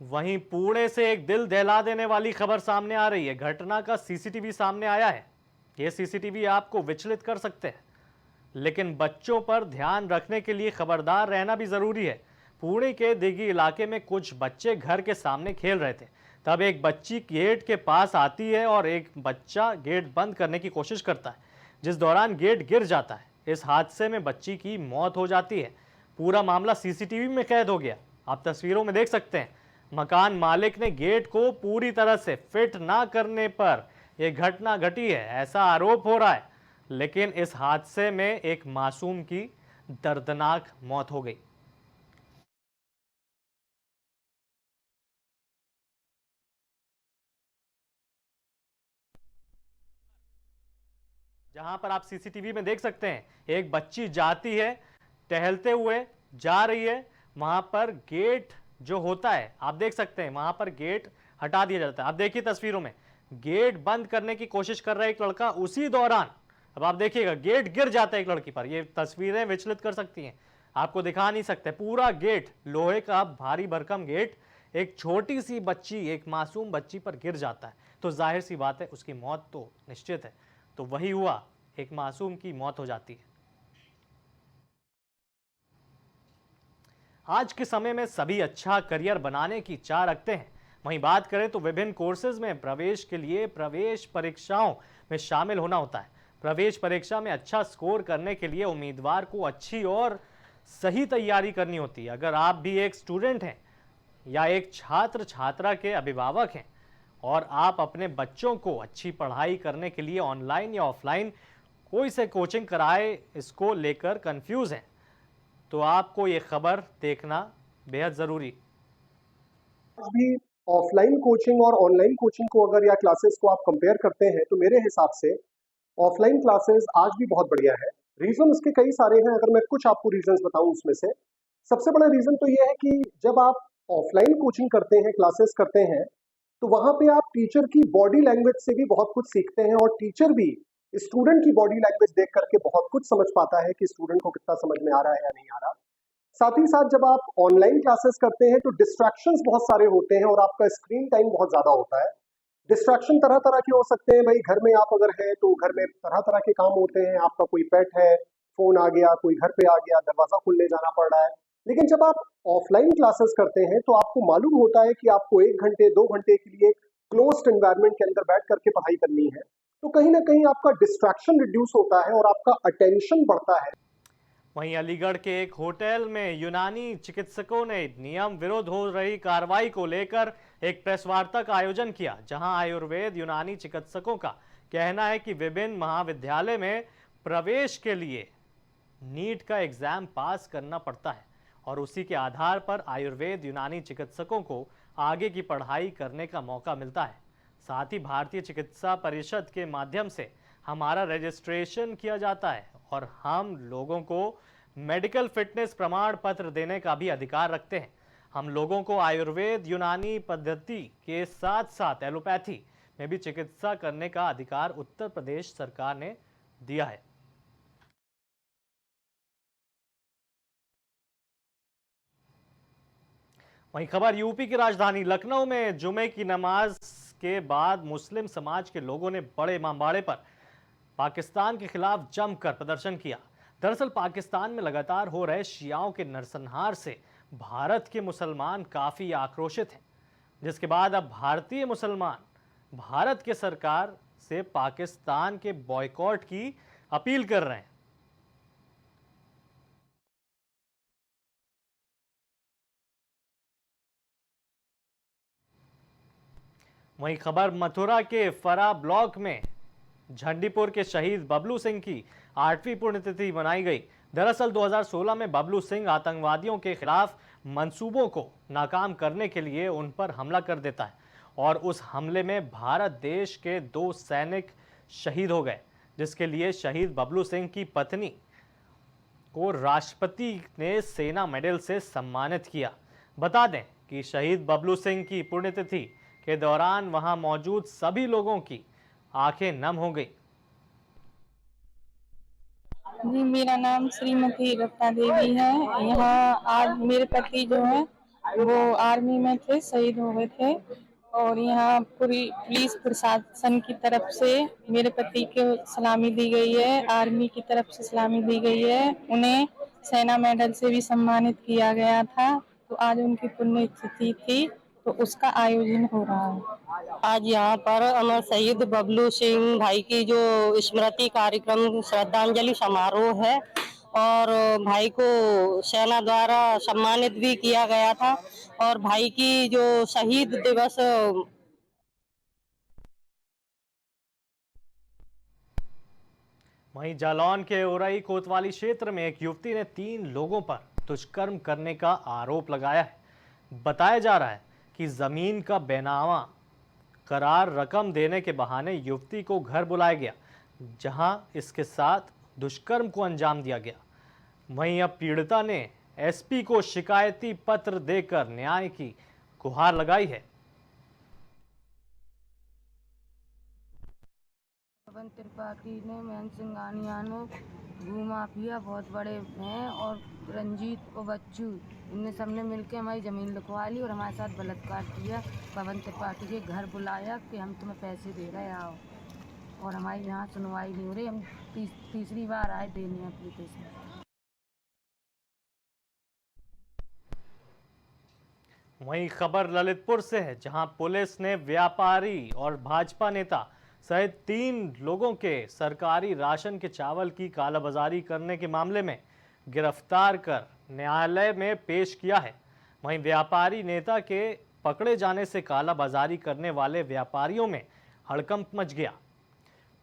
वहीं पुणे से एक दिल दहला देने वाली खबर सामने आ रही है। घटना का सीसीटीवी सामने आया है। यह सीसीटीवी आपको विचलित कर सकते हैं, लेकिन बच्चों पर ध्यान रखने के लिए खबरदार रहना भी जरूरी है। पुणे के दिघी इलाके में कुछ बच्चे घर के सामने खेल रहे थे। तब एक बच्ची गेट के पास आती है और एक बच्चा गेट बंद करने की कोशिश करता है, जिस दौरान गेट गिर जाता है। इस हादसे में बच्ची की मौत हो जाती है। पूरा मामला सीसीटीवी में कैद हो गया। आप तस्वीरों में देख सकते हैं, मकान मालिक ने गेट को पूरी तरह से फिट ना करने पर यह घटना घटी है, ऐसा आरोप हो रहा है। लेकिन इस हादसे में एक मासूम की दर्दनाक मौत हो गई। जहां पर आप सीसीटीवी में देख सकते हैं, एक बच्ची जाती है, टहलते हुए जा रही है। वहां पर गेट जो होता है, आप देख सकते हैं, वहां पर गेट हटा दिया जाता है। आप देखिए तस्वीरों में, गेट बंद करने की कोशिश कर रहा है एक लड़का। उसी दौरान अब आप देखिएगा, गेट गिर जाता है एक लड़की पर। ये तस्वीरें विचलित कर सकती हैं, आपको दिखा नहीं सकते। पूरा गेट, लोहे का भारी भरकम गेट, एक छोटी सी बच्ची, एक मासूम बच्ची पर गिर जाता है, तो जाहिर सी बात है उसकी मौत तो निश्चित है। तो वही हुआ, एक मासूम की मौत हो जाती है। आज के समय में सभी अच्छा करियर बनाने की चाह रखते हैं। वहीं बात करें तो विभिन्न कोर्सेज में प्रवेश के लिए प्रवेश परीक्षाओं में शामिल होना होता है। प्रवेश परीक्षा में अच्छा स्कोर करने के लिए उम्मीदवार को अच्छी और सही तैयारी करनी होती है। अगर आप भी एक स्टूडेंट हैं या एक छात्र छात्रा के अभिभावक हैं और आप अपने बच्चों को अच्छी पढ़ाई करने के लिए ऑनलाइन या ऑफलाइन कोई से कोचिंग कराए, इसको लेकर कंफ्यूज हैं, तो आपको ये खबर देखना बेहद जरूरी। आज भी ऑफलाइन कोचिंग और ऑनलाइन कोचिंग को अगर या क्लासेस को आप कंपेयर करते हैं तो मेरे हिसाब से ऑफलाइन क्लासेस आज भी बहुत बढ़िया है। रीजन इसके कई सारे हैं, अगर मैं कुछ आपको रीजंस बताऊं उसमें से सबसे बड़ा रीजन तो ये है कि जब आप ऑफलाइन कोचिंग करते हैं, क्लासेस करते हैं, तो वहां पे आप टीचर की बॉडी लैंग्वेज से भी बहुत कुछ सीखते हैं और टीचर भी स्टूडेंट की बॉडी लैंग्वेज देख करके बहुत कुछ समझ पाता है कि स्टूडेंट को कितना समझ में आ रहा है या नहीं आ रहा। साथ ही साथ जब आप ऑनलाइन क्लासेस करते हैं तो डिस्ट्रैक्शंस बहुत सारे होते हैं और आपका स्क्रीन टाइम बहुत ज्यादा होता है। डिस्ट्रैक्शन तरह तरह के हो सकते हैं। भाई घर में आप अगर हैं तो घर में तरह तरह के काम होते हैं, आपका कोई पेट है, फोन आ गया, कोई घर पे आ गया, दरवाजा खोलने जाना पड़ रहा है। लेकिन जब आप ऑफलाइन क्लासेस करते हैं तो आपको मालूम होता है कि आपको 1 घंटे 2 घंटे के लिए क्लोज्ड एनवायरनमेंट के अंदर बैठ करके पढ़ाई करनी है। तो कहीं ना कहीं आपका डिस्ट्रैक्शन रिड्यूस होता है और आपका अटेंशन बढ़ता है। वहीं अलीगढ़ के एक होटल में यूनानी चिकित्सकों ने नियम विरुद्ध हो रही कार्रवाई को लेकर एक प्रेस वार्ता का आयोजन किया, जहां आयुर्वेद यूनानी चिकित्सकों का कहना है कि विभिन्न महाविद्यालय में प्रवेश के लिए नीट का एग्जाम पास करना पड़ता है और उसी के आधार पर आयुर्वेद यूनानी चिकित्सकों को आगे की पढ़ाई करने का मौका मिलता है। साथ ही भारतीय चिकित्सा परिषद के माध्यम से हमारा रजिस्ट्रेशन किया जाता है और हम लोगों को मेडिकल फिटनेस प्रमाण पत्र देने का भी अधिकार रखते हैं। हम लोगों को आयुर्वेद यूनानी पद्धति के साथ साथ एलोपैथी में भी चिकित्सा करने का अधिकार उत्तर प्रदेश सरकार ने दिया है। वहीं खबर यूपी की राजधानी लखनऊ में जुमे की नमाज के बाद मुस्लिम समाज के लोगों ने बड़े इमामबाड़े पर पाकिस्तान के खिलाफ जमकर प्रदर्शन किया। दरअसल पाकिस्तान में लगातार हो रहे शियाओं के नरसंहार से भारत के मुसलमान काफी आक्रोशित हैं, जिसके बाद अब भारतीय मुसलमान भारत के सरकार से पाकिस्तान के बॉयकॉट की अपील कर रहे हैं। वहीं खबर मथुरा के फरा ब्लॉक में झंडीपुर के शहीद बबलू सिंह की 8वीं पुण्यतिथि मनाई गई। दरअसल 2016 में बबलू सिंह आतंकवादियों के खिलाफ मंसूबों को नाकाम करने के लिए उन पर हमला कर देता है और उस हमले में भारत देश के 2 सैनिक शहीद हो गए, जिसके लिए शहीद बबलू सिंह की पत्नी को राष्ट्रपति ने सेना मेडल से सम्मानित किया। बता दें कि शहीद बबलू सिंह की पुण्यतिथि के दौरान वहां मौजूद सभी लोगों की आंखें नम हो गई। जी, मेरा नाम श्रीमती रत्ना देवी है। यहाँ आज मेरे पति जो है वो आर्मी में थे, शहीद हो गए थे। और यहाँ पूरी पुलिस प्रशासन की तरफ से मेरे पति को सलामी दी गई है, आर्मी की तरफ से सलामी दी गई है। उन्हें सेना मेडल से भी सम्मानित किया गया था। तो आज उनकी पुण्यतिथि थी, तो उसका आयोजन हो रहा है। आज यहाँ पर अमर शहीद बबलू सिंह भाई की जो स्मृति कार्यक्रम श्रद्धांजलि समारोह है और भाई को सेना द्वारा सम्मानित भी किया गया था और भाई की जो शहीद दिवस वहीं जालौन के उरई कोतवाली क्षेत्र में एक युवती ने 3 लोगों पर दुष्कर्म करने का आरोप लगाया है। बताया जा रहा है कि जमीन का बेनामा करार रकम देने के बहाने युवती को घर बुलाया गया, जहां इसके साथ दुष्कर्म को अंजाम दिया गया। वहीं अब पीड़िता ने एसपी को शिकायती पत्र देकर न्याय की गुहार लगाई है। पवन त्रिपाठी ने, महेंद्र सिंघानिया ने, भूमाफिया बहुत बड़े हैं और रंजीत और बच्चू, इनने सबने मिलकर हमारी ज़मीन लिखवा ली और हमारे साथ बलात्कार किया। पवन त्रिपाठी के घर बुलाया कि हम तुम्हें पैसे दे रहे आओ, और हमारी यहाँ सुनवाई नहीं हो रही। हम तीसरी बार आए देने एप्लीकेशन। वहीं खबर ललितपुर से है, जहां पुलिस ने व्यापारी और भाजपा नेता सहित 3 लोगों के सरकारी राशन के चावल की कालाबाजारी करने के मामले में गिरफ्तार कर न्यायालय में पेश किया है। वहीं व्यापारी नेता के पकड़े जाने से कालाबाजारी करने वाले व्यापारियों में हड़कंप मच गया।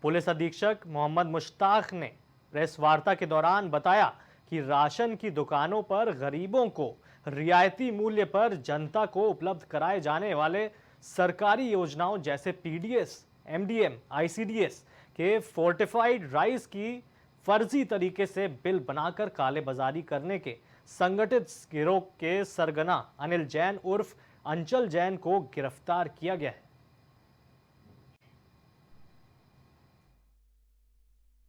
पुलिस अधीक्षक मोहम्मद मुश्ताक ने प्रेस वार्ता के दौरान बताया कि राशन की दुकानों पर गरीबों को रियायती मूल्य पर जनता को उपलब्ध कराए जाने वाले सरकारी योजनाओं जैसे पीडीएस, एमडीएम, आईसीडीएस के फोर्टिफाइड राइस की फर्जी तरीके से बिल बनाकर कालेबाजारी करने के संगठित गिरोह के सरगना अनिल जैन उर्फ अंचल जैन को गिरफ्तार किया गया है।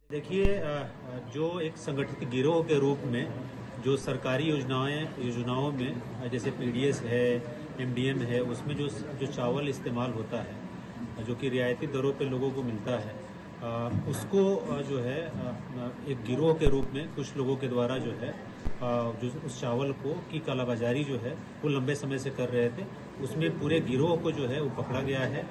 देखिए, जो एक संगठित गिरोह के रूप में जो सरकारी योजनाओं में जैसे पीडीएस है, एमडीएम है, उसमें जो चावल इस्तेमाल होता है जो कि रियायती दरों पे लोगों को मिलता है, उसको जो है एक गिरोह के रूप में कुछ लोगों के द्वारा जो है जो उस चावल को की कालाबाजारी जो है वो लंबे समय से कर रहे थे। उसमें पूरे गिरोह को जो है वो पकड़ा गया है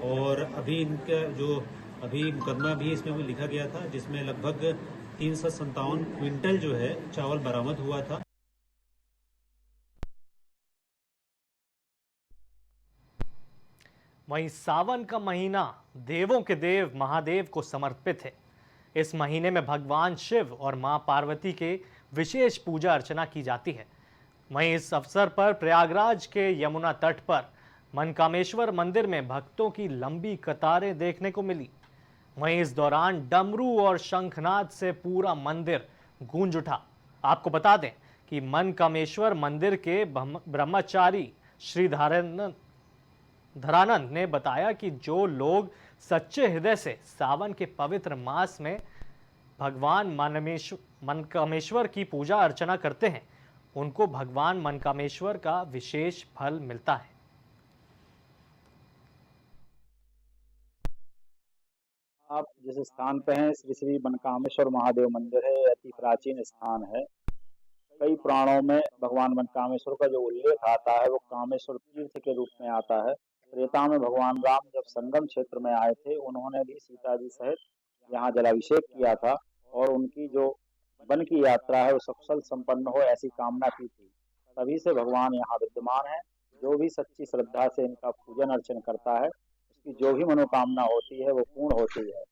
और अभी इनका जो मुकदमा भी इसमें भी लिखा गया था, जिसमें लगभग 357 क्विंटल जो है चावल बरामद हुआ था। वहीं सावन का महीना देवों के देव महादेव को समर्पित है। इस महीने में भगवान शिव और मां पार्वती के विशेष पूजा अर्चना की जाती है। वहीं इस अवसर पर प्रयागराज के यमुना तट पर मनकामेश्वर मंदिर में भक्तों की लंबी कतारें देखने को मिली। वहीं इस दौरान डमरू और शंखनाद से पूरा मंदिर गूंज उठा। आपको बता दें कि मनकामेश्वर मंदिर के ब्रह्मचारी श्री धरानंद ने बताया कि जो लोग सच्चे हृदय से सावन के पवित्र मास में भगवान मनकामेश्वर की पूजा अर्चना करते हैं, उनको भगवान मनकामेश्वर का विशेष फल मिलता है। आप जिस स्थान पे हैं, श्री श्री मनकामेश्वर महादेव मंदिर है। अति प्राचीन स्थान है। कई पुराणों में भगवान मनकामेश्वर का जो उल्लेख आता है वो कामेश्वर तीर्थ के रूप में आता है। त्रेता में भगवान राम जब संगम क्षेत्र में आए थे, उन्होंने भी सीता जी सहित यहाँ जलाभिषेक किया था और उनकी जो वन की यात्रा है वो सफल संपन्न हो, ऐसी कामना की थी। तभी से भगवान यहाँ विद्यमान है। जो भी सच्ची श्रद्धा से इनका पूजन अर्चन करता है, उसकी जो भी मनोकामना होती है वो पूर्ण होती है।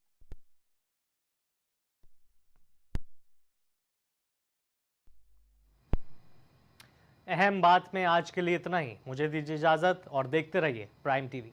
अहम बात में आज के लिए इतना ही। मुझे दीजिए इजाजत और देखते रहिए प्राइम टीवी।